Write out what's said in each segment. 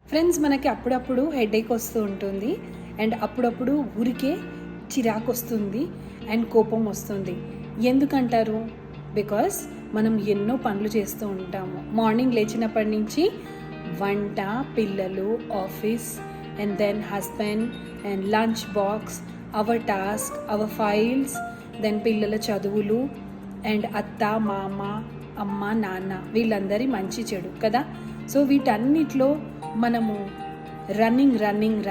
Friends, మనకి అప్పుడప్పుడు headache వస్తూ ఉంటుంది అండ్ అప్పుడప్పుడు ఊరికే చిరాకు వస్తుంది అండ్ కోపం వస్తుంది. ఎందుకంటారు? బికాస్ మనం ఎన్నో పనులు చేస్తూ ఉంటాము. మార్నింగ్ లేచినప్పటి నుంచి వంట, పిల్లలు, office and then husband and lunch box, our task, our files, then పిల్లల చదువులు అండ్ అత్త, మామ, అమ్మ, నాన్న వీళ్ళందరి మంచి చెడు కదా. సో వీటన్నిటిలో మనము రన్నింగ్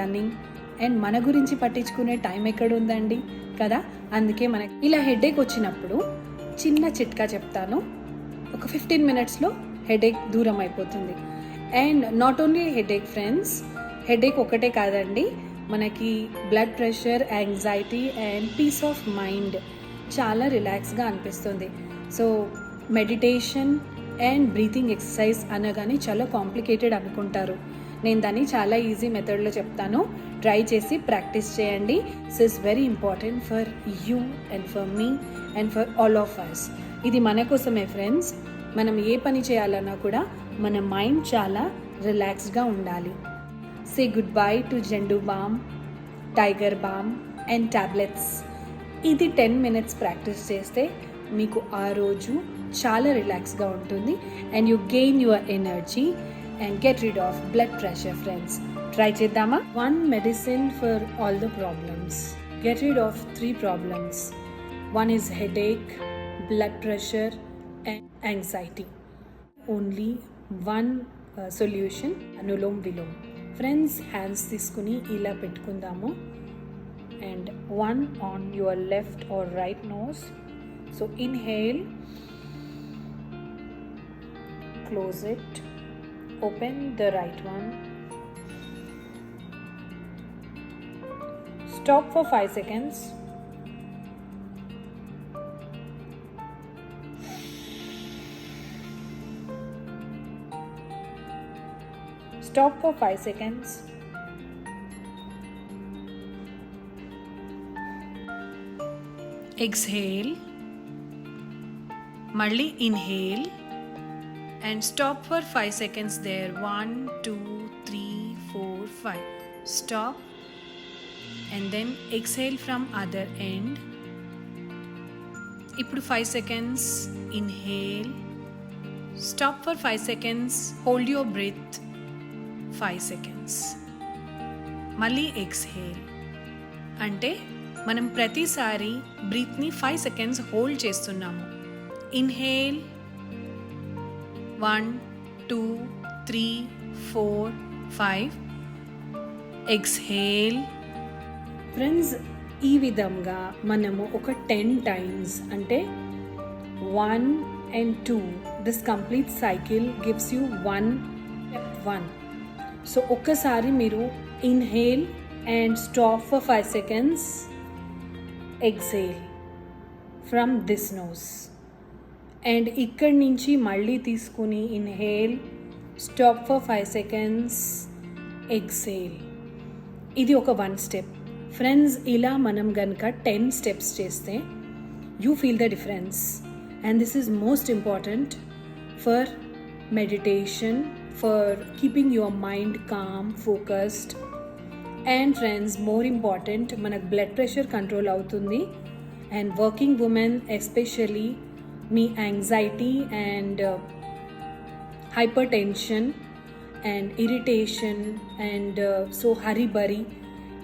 అండ్ మన గురించి పట్టించుకునే టైం ఎక్కడ ఉందండి కదా. అందుకే మనకి ఇలా హెడేక్ వచ్చినప్పుడు చిన్న చిట్కా చెప్తాను. ఒక 15 మినిట్స్లో హెడేక్ దూరం అయిపోతుంది. And not only headache friends, headache ఒకటే కాదండి, మనకి blood pressure, anxiety and peace of mind చాలా రిలాక్స్గా అనిపిస్తుంది. So meditation and breathing exercise అనగానే చాలా కాంప్లికేటెడ్ అనుకుంటారు. నేను దాన్ని చాలా ఈజీ మెథడ్లో చెప్తాను. ట్రై చేసి ప్రాక్టీస్ చేయండి. This is very important for you and for me and for all of us. ఇది మన కోసమే ఫ్రెండ్స్. మనం ఏ పని చేయాలన్నా కూడా మన మైండ్ చాలా రిలాక్స్గా ఉండాలి. Say good bye to Zandu balm, tiger balm and tablets. ఇది 10 మినిట్స్ ప్రాక్టీస్ చేస్తే మీకు ఆ రోజు చాలా రిలాక్స్గా ఉంటుంది and you gain your energy and get rid of blood pressure. Friends, try చేద్దామా? 1 medicine for all the problems. Get rid of 3 problems. 1 is headache, blood pressure and anxiety. Only one solution, Anulom Vilom. Friends, hands తీసుకుని ఇలా పెట్టుకుందాము and 1 on your left or right nose. So inhale, close it, open the right one, stop for 5 seconds, stop for 5 seconds, exhale, మళ్ళీ inhale and stop for 5 seconds there. 1 2 3 4 5. Stop and then exhale from other end. ఇప్పుడు 5 seconds inhale, stop for 5 seconds, hold your breath 5 seconds, మళ్ళీ exhale. అంటే మనం ప్రతిసారి బ్రీత్ని 5 seconds hold చేస్తున్నాము. Inhale 1 2 3 4 5, exhale. Friends, ఈ విధంగా మనము ఒక 10 times, అంటే 1 and 2, this complete cycle gives you 1. So ఒక్కసారి మీరు inhale and stop for 5 seconds, exhale from this nose and ఇక్కడి నుంచి మళ్ళీ తీసుకుని inhale, stop for 5 seconds, exhale. ఇది ఒక 1 step. ఫ్రెండ్స్, ఇలా మనం గనుక 10 steps చేస్తే you feel the difference and this is most important for meditation, for keeping your mind calm, focused. And friends, more important, మనకు బ్లడ్ ప్రెషర్ కంట్రోల్ అవుతుంది. And working women especially me anxiety and hyper tension and irritation and so hurry burry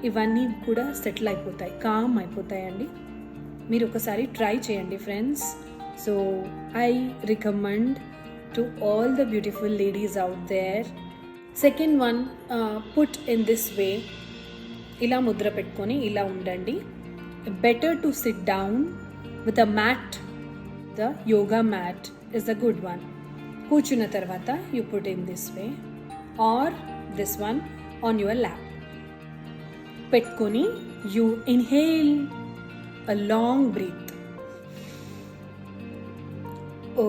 ఇవన్నీ కూడా settle అయిపోతాయి, com అయిపోతాయండి. మీరు ఒకసారి try చేయండి friends. So I recommend to all the beautiful ladies out there. Second one, put in this way. ఇలా ముద్ర పెట్టుకొని ఇలా ఉండండి. Better to sit down with a mat. The yoga mat is the good one. కూర్చున్న తర్వాత you put in this way or this one on your lap. పెట్టుకొని you inhale a long breath. Oh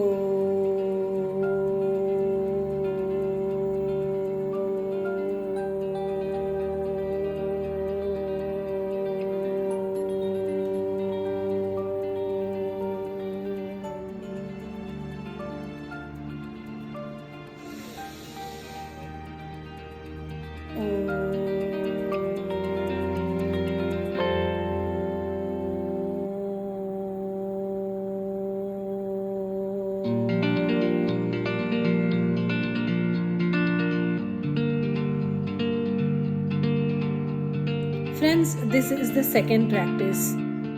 friends, this is the second practice.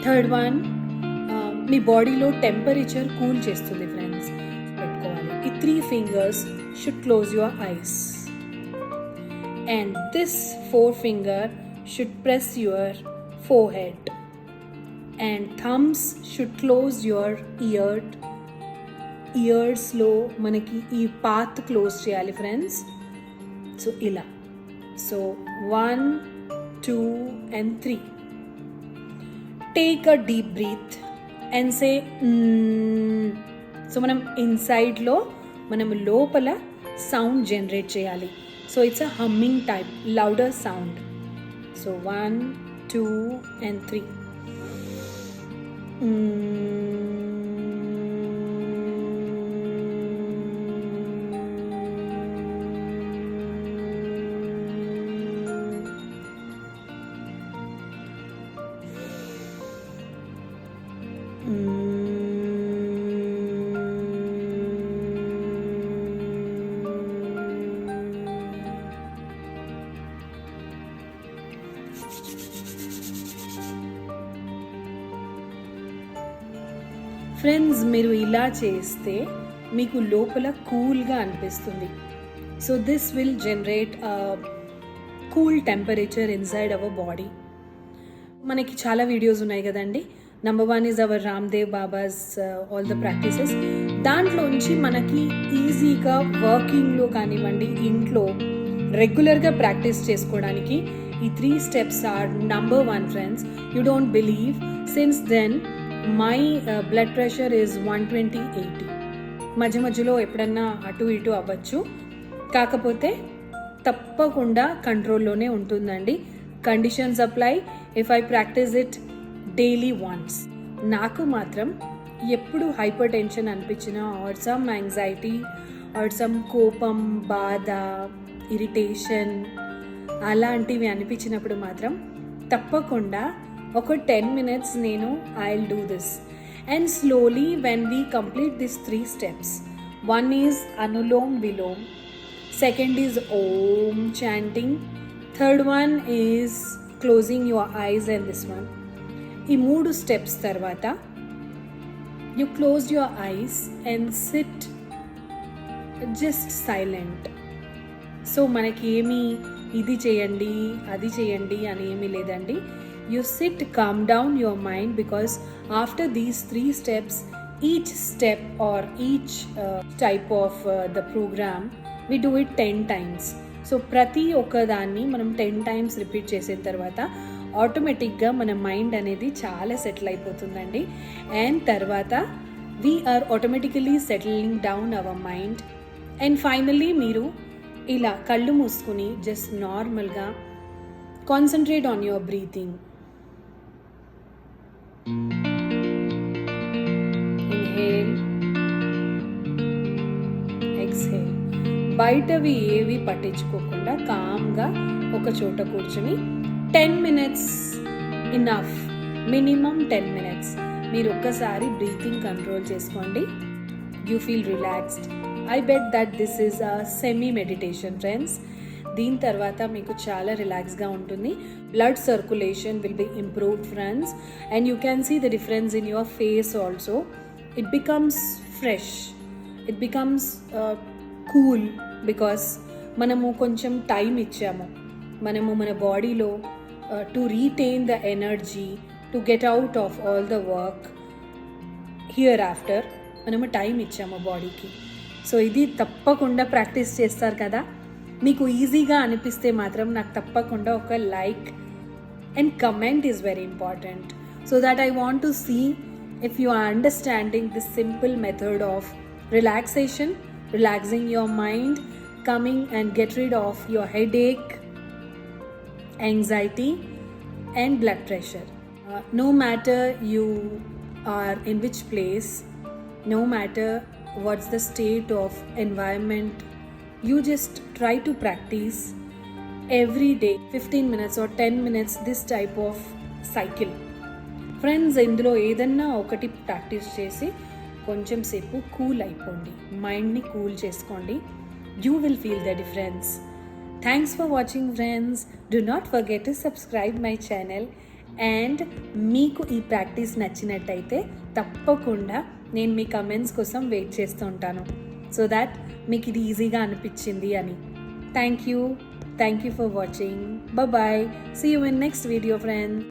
Third one, మీ బాడీలో temperature cool చేస్తుంది friends. పెట్టుకోవాలి. ఈ 3 fingers should close your eyes. And this 4th finger should press your forehead. And thumbs should close your ఇయర్స్లో మనకి ఈ path close చేయాలి friends. So ఇలా. So 1, 2 and 3. Take a deep breath and say so మనం ఇన్సైడ్లో మనం లోపల sound generate చేయాలి. So it's a humming type, louder sound. So 1, 2 and 3. Friends, మీరు ఇలా చేస్తే మీకు లోపల కూల్గా అనిపిస్తుంది. So this will generate cool temperature inside our body. మనకి చాలా వీడియోస్ ఉన్నాయి కదండి. Number 1 is our Ramdev babas all the practices. దాంట్లోంచి మనకి ఈజీగా వర్కింగ్లో కానివ్వండి, ఇంట్లో రెగ్యులర్గా ప్రాక్టీస్ చేసుకోవడానికి ఈ 3 steps are number 1 friends. You don't believe, since then my blood pressure is 120/80. మధ్య మధ్యలో ఎప్పుడన్నా అటు ఇటు అవ్వచ్చు, కాకపోతే తప్పకుండా కంట్రోల్లోనే ఉంటుందండి. Conditions apply if I practice it daily once. నాకు మాత్రం ఎప్పుడు హైపర్ టెన్షన్ అనిపించినా, or some anxiety, or some కోపం, బాధ, ఇరిటేషన్ అలాంటివి అనిపించినప్పుడు మాత్రం తప్పకుండా ఒక 10 minutes నేను I will do this. And slowly when we complete this 3 steps, 1 is Anulom Vilom, 2nd is Om chanting, 3rd one is closing your eyes and this one. ఈ 3 steps తర్వాత you close your eyes and sit just silent. So మనకి ఏమీ ఇది చేయండి అది చేయండి అని ఏమీ లేదండి. You sit, calm down your mind, because after these 3 steps, each step or each type of the program, we do it 10 times. So ప్రతి ఒక్కదాన్ని మనం 10 times రిపీట్ చేసిన తర్వాత ఆటోమేటిక్గా మన మైండ్ అనేది చాలా సెటిల్ అయిపోతుందండి. అండ్ తర్వాత we are automatically settling down our mind. And finally మీరు ఇలా కళ్ళు మూసుకుని జస్ట్ నార్మల్గా concentrate on your breathing. Inhale, exhale. బయటవి ఏవి పట్టించుకోకుండా కామ్గా ఒక చోట కూర్చుని 10 minutes ఇనఫ్, మినిమం 10 minutes మీరు ఒక్కసారి బ్రీతింగ్ కంట్రోల్ చేసుకోండి. You feel relaxed. I bet that this is a semi meditation friends. దీని తర్వాత మీకు చాలా రిలాక్స్గా ఉంటుంది. Blood circulation will be improved friends, and you can see the difference in your face also. It becomes fresh, it becomes cool, because మనము కొంచెం time ఇచ్చాము. మనము మన బాడీలో to retain the energy to get out of all the work here after మనము time ఇచ్చాము బాడీకి. So ఇది తప్పకుండా ప్రాక్టీస్ చేస్తారు కదా. మీకు ఈజీగా అనిపిస్తే మాత్రం నాకు తప్పకుండా ఒక like and comment is very important, so that I want to see if you are understanding this simple method of relaxation, relaxing your mind, coming and get rid of your headache, anxiety and blood pressure. No matter you are in which place, no matter what's the state of environment, you just try to practice every day 15 minutes or 10 minutes this type of cycle. Friends, ఇందులో ఏదన్నా ఒకటి practice చేసి కొంచెం సేపు cool అయిపోండి, మైండ్ని cool చేసుకోండి. You will feel the difference. Thanks for watching friends. Do not forget to subscribe my channel. And మీకు ఈ ప్రాక్టీస్ నచ్చినట్టయితే తప్పకుండా నేను మీ కమెంట్స్ కోసం వెయిట్ చేస్తూ ఉంటాను, సో దాట్ మీకు ఇది ఈజీగా అనిపించింది అని. Thank you for watching. Bye. See you in next video friends.